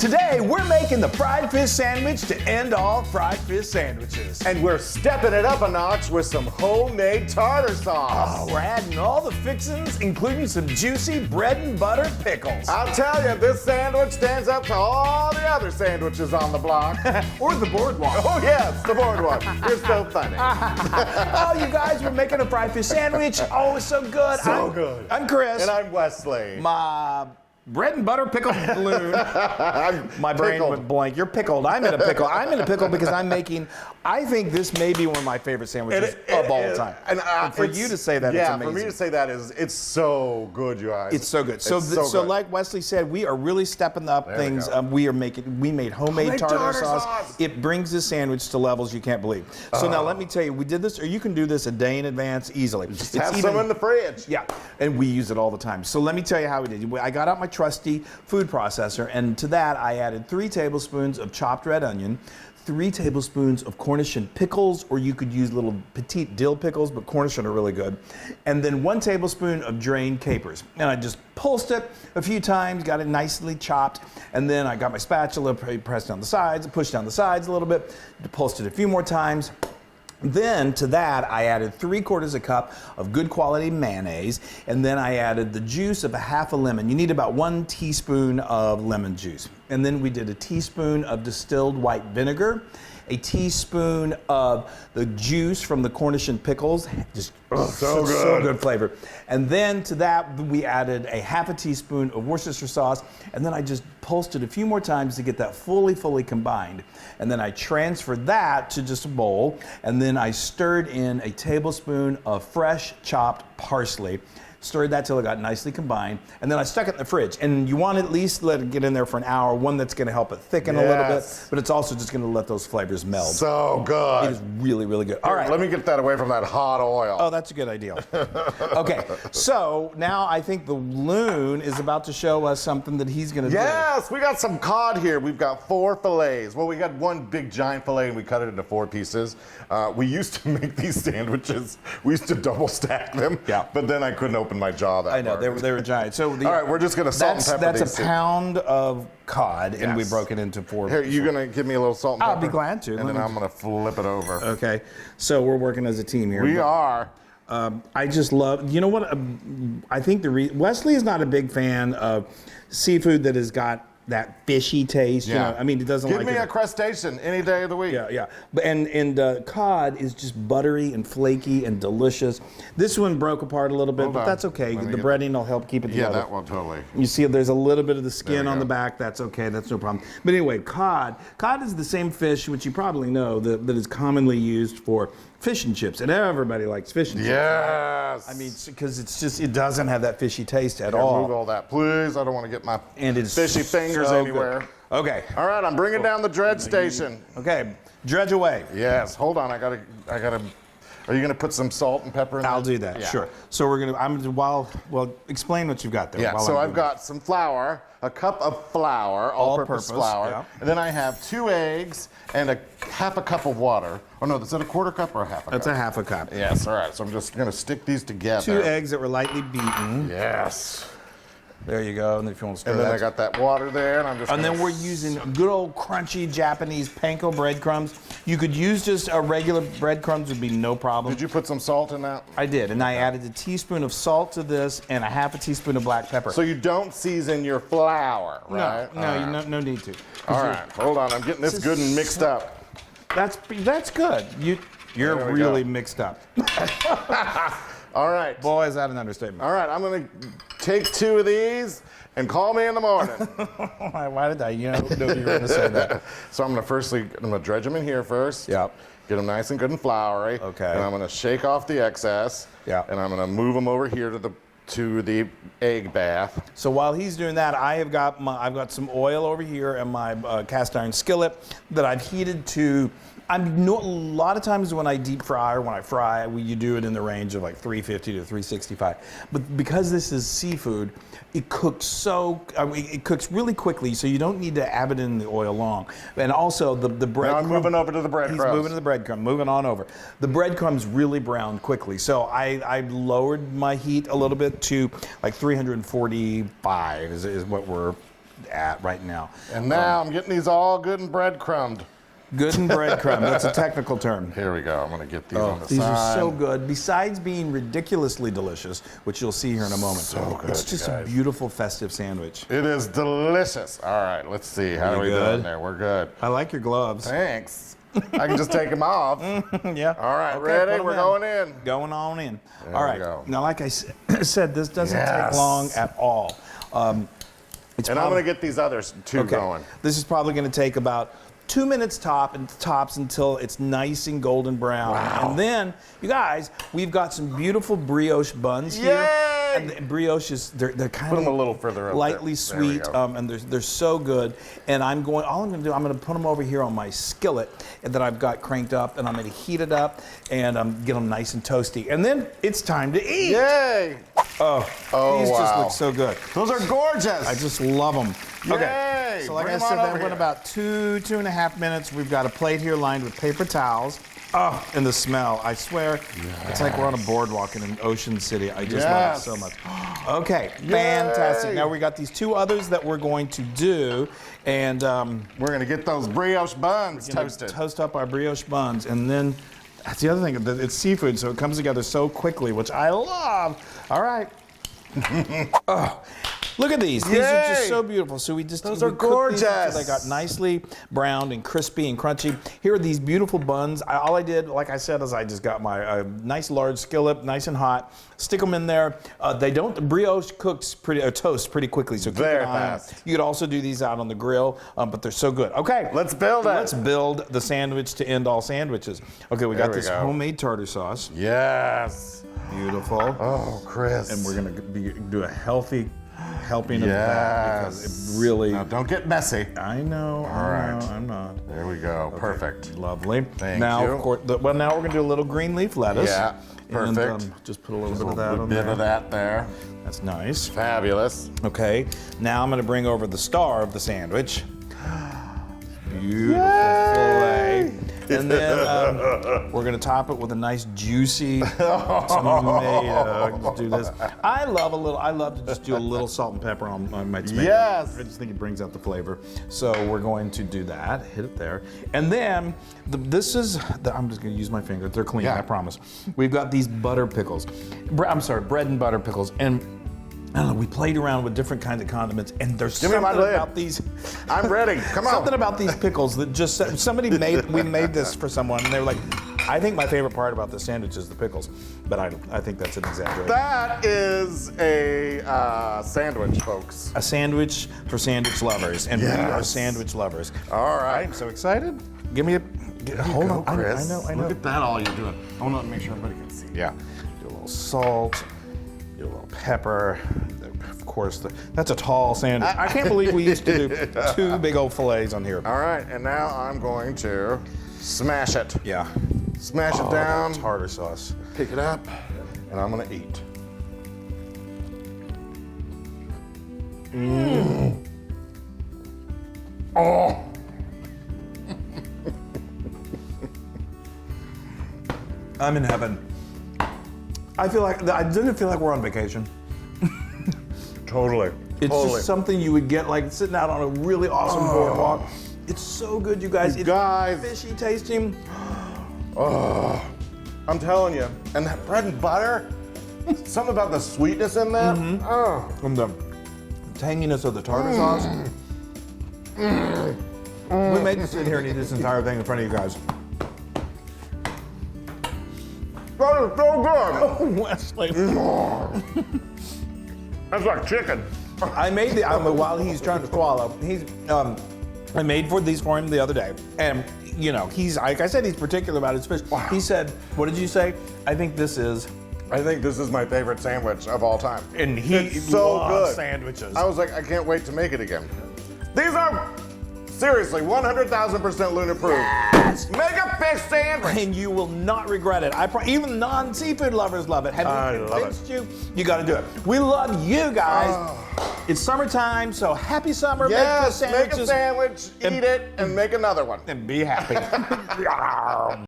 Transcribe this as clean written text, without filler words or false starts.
Today, we're making the fried fish sandwich to end all fried fish sandwiches. And we're stepping it up a notch with some homemade tartar sauce. Oh, we're adding all the fixings, including some juicy bread and butter pickles. I'll tell you, this sandwich stands up to all the other sandwiches on the block. Or the boardwalk. Oh, yes, the boardwalk. You're so funny. Oh, you guys, we're making a fried fish sandwich. Oh, it's so good. Good. I'm Chris. And I'm Wesley. My bread and butter pickle Loon. My brain pickled. went blank. You're pickled. I'm in a pickle. I'm in a pickle because I'm making, I think this may be one of my favorite sandwiches of all time. And for you to say that, it's amazing. Yeah, for me to say that it's so good, you guys. It's so good. So good. like Wesley said, we are really stepping up things. We made homemade tartar sauce. It brings this sandwich to levels you can't believe. So now let me tell you, we did this, or you can do this a day in advance easily. Just have some in the fridge. Yeah, and we use it all the time. So let me tell you how we did. I got out my trusty food processor, and to that I added 3 tablespoons of chopped red onion, 3 tablespoons of Cornish pickles, or you could use little petite dill pickles, but Cornish are really good, and then 1 tablespoon of drained capers. And I just pulsed it a few times, got it nicely chopped, and then I got my spatula, pressed down the sides, pushed down the sides a little bit, pulsed it a few more times. Then to that, I added 3/4 cup of good quality mayonnaise, and then I added the juice of a half a lemon. You need about 1 teaspoon of lemon juice. And then we did a teaspoon of distilled white vinegar, a teaspoon of the juice from the Cornish pickles, just so good flavor. And then to that, we added a half a teaspoon of Worcestershire sauce, and then I just pulsed it a few more times to get that fully combined. And then I transferred that to just a bowl, and then I stirred in a tablespoon of fresh chopped parsley. Stirred that till it got nicely combined, and then I stuck it in the fridge. And you want to at least let it get in there for an hour, one that's going to help it thicken a little bit, but it's also just going to let those flavors meld. So good. It is really good. All right. Let me get that away from that hot oil. Oh, that's a good idea. Okay, so now I think the Loon is about to show us something that he's going to do. Yes, we got some cod here. We've got 4 fillets. Well, we got 1 big giant fillet, and we cut it into 4 pieces. We used to make these sandwiches. We used to double stack them, but then I couldn't open my jaw that I know, far. they were giant. So all right, we're just going to salt and pepper That's these a pound of cod, and we broke it into 4. Here, you going to give me a little salt and pepper? I'll be glad to. And then I'm going to flip it over. Okay, so we're working as a team here. We are. I just love, you know what, I think Wesley is not a big fan of seafood that has got that fishy taste. You know, I mean, he doesn't like it. Give me a crustacean any day of the week. Yeah. But and cod is just buttery and flaky and delicious. This one broke apart a little bit, but that's okay. The breading will help keep it together. Yeah, that one totally. You see, there's a little bit of the skin on the back. That's okay. That's no problem. But anyway, cod is the same fish, which you probably know, that is commonly used for fish and chips, and everybody likes fish and chips. Yes. I mean, because it doesn't have that fishy taste at all. Move all that, please. I don't want to get my it's fishy fingers anywhere. Good. Okay. All right, I'm bringing down the dredge station. Okay, dredge away. Yes. Hold on. I gotta. Are you gonna put some salt and pepper in there? I'll do that. Yeah. Sure. So we're gonna. Explain what you've got there. Yeah. So I've got some flour, a cup of flour, all-purpose flour, and then I have 2 eggs and half a cup of water. Oh no, is that a 1/4 cup or a half a cup? That's a half a cup. Yes. All right. So I'm just gonna stick these together. 2 eggs that were lightly beaten. Yes. There you go. And then if you want to stir that. And then I got that water there, and I'm just. And then we're using good old crunchy Japanese Panko breadcrumbs. You could use just a regular breadcrumbs, would be no problem. Did you put some salt in that? I did, and I added a teaspoon of salt to this and a half a teaspoon of black pepper. So you don't season your flour, right? No need to. All right, hold on. I'm getting this good and mixed up. That's good. You're really mixed up. All right. Boy, is that an understatement. All right, I'm going to take 2 of these and call me in the morning. Why did I? You know you were going to say that. So I'm going to dredge them in here first. Yep. Get them nice and good and floury. Okay. And I'm going to shake off the excess. Yeah. And I'm going to move them over here to the egg bath. So while he's doing that, I've got some oil over here in my cast iron skillet that I've heated to. A lot of times when I deep fry or when I fry, you do it in the range of like 350 to 365. But because this is seafood, it cooks it cooks really quickly, so you don't need to have it in the oil long. And also the bread. Now I'm moving over to the breadcrumbs. He's moving to the breadcrumbs. Moving on over. The breadcrumbs really brown quickly, so I lowered my heat a little bit to like 345 is what we're at right now. And now I'm getting these all good and breadcrumbed. Good and breadcrumb. That's a technical term. Here we go. I'm going to get these on the These side. are so good. Besides being ridiculously delicious, which you'll see here in a moment. So good, it's just a beautiful festive sandwich. It is delicious. All right, let's see. How are we doing there? We're good. I like your gloves. Thanks. I can just take them off. Yeah. All right, Okay, ready? We're going in. Going on in. There all we right. go. Now, like I said, this doesn't take long at all. And I'm going to get these others two going. This is probably going to take about 2 minutes tops until it's nice and golden brown. Wow. And then, you guys, we've got some beautiful brioche buns here. Yay! And the brioches, they're kind Put of them a little further up lightly there. There we sweet, go. and they're so good. And all I'm going to do, I'm going to put them over here on my skillet that I've got cranked up, and I'm going to heat it up and get them nice and toasty. And then it's time to eat. Yay! These just look so good. Those are gorgeous. I just love them. Okay, Yay! so like Bring I 'em said, on that over went here. about 2.5 minutes. We've got a plate here lined with paper towels. Oh, and the smell, I swear, it's like we're on a boardwalk in an ocean city. I just love it so much. Okay, fantastic. Now we got these two others that we're going to do, and we're going to get those brioche buns toasted. Toast up our brioche buns, and then that's the other thing, it's seafood, so it comes together so quickly, which I love. All right. Look at these. These are just so beautiful. So we just Those are cooked these until gorgeous. they got nicely browned and crispy and crunchy. Here are these beautiful buns. All I did, like I said, is I just got my nice large skillet, nice and hot. Stick them in there. Brioche cooks toasts pretty quickly, so keep Very an eye on it. fast. You could also do these out on the grill, but they're so good. Okay, Let's build it. Let's build the sandwich to end all sandwiches. Okay, we got we this go. homemade tartar sauce. Yes. Beautiful. Oh, Chris. And we're gonna do a healthy helping of that because it really. Now, don't get messy. I know. All right. I'm not. There we go. Perfect. Lovely. Thank now, you. of course, now we're gonna do a little green leaf lettuce. Yeah. Perfect. And, just put a little bit of that on bit there. of that there. That's nice. Fabulous. Okay. Now I'm gonna bring over the star of the sandwich. Beautiful Yay! filet. And then we're gonna top it with a nice juicy tomato. Just do this. I love to just do a little salt and pepper on my tomato. Yes. I just think it brings out the flavor. So we're going to do that. Hit it there. And then I'm just gonna use my finger. They're clean. Yeah. I promise. We've got these butter pickles. Bread and butter pickles. And I don't know, we played around with different kinds of condiments, and there's something about these. I'm ready. Come on. Something about these pickles that just we made this for someone, and they were like, I think my favorite part about this sandwich is the pickles, but I think that's an exaggeration. That is a sandwich, folks. A sandwich for sandwich lovers, and we are sandwich lovers. All right. I'm so excited. Give me hold on, Chris. I know. Look at that, all you're doing. Hold on, make sure everybody can see. Yeah. Do a little salt. Do a little pepper. Of course, that's a tall sandwich. I can't believe we used to do 2 big old fillets on here. All right, and now I'm going to smash it. Yeah. Smash it down. That tartar sauce. Pick it up, and I'm gonna eat. Oh. I'm in heaven. I didn't feel like we're on vacation. Totally. It's just something you would get like sitting out on a really awesome boardwalk. It's so good, you guys. It's fishy tasting. Oh, I'm telling you. And that bread and butter, something about the sweetness in that. Oh. And the tanginess of the tartar sauce. We made you sit here and eat this entire thing in front of you guys. That is so good. Oh, Wesley. That's like chicken. I made while he's trying to swallow, I made these for him the other day. And, he's, like I said, he's particular about his fish. Wow. He said, what did you say? I think this is my favorite sandwich of all time. And it's so loves good. sandwiches. I was like, I can't wait to make it again. These are seriously 100,000% Loon approved. Yes. Make a fish sandwich. And you will not regret it. Even non-seafood lovers love it. Have you convinced you? You got to do it. We love you guys. It's summertime, so happy summer. Yes, make a sandwich, eat it, and make another one. And be happy.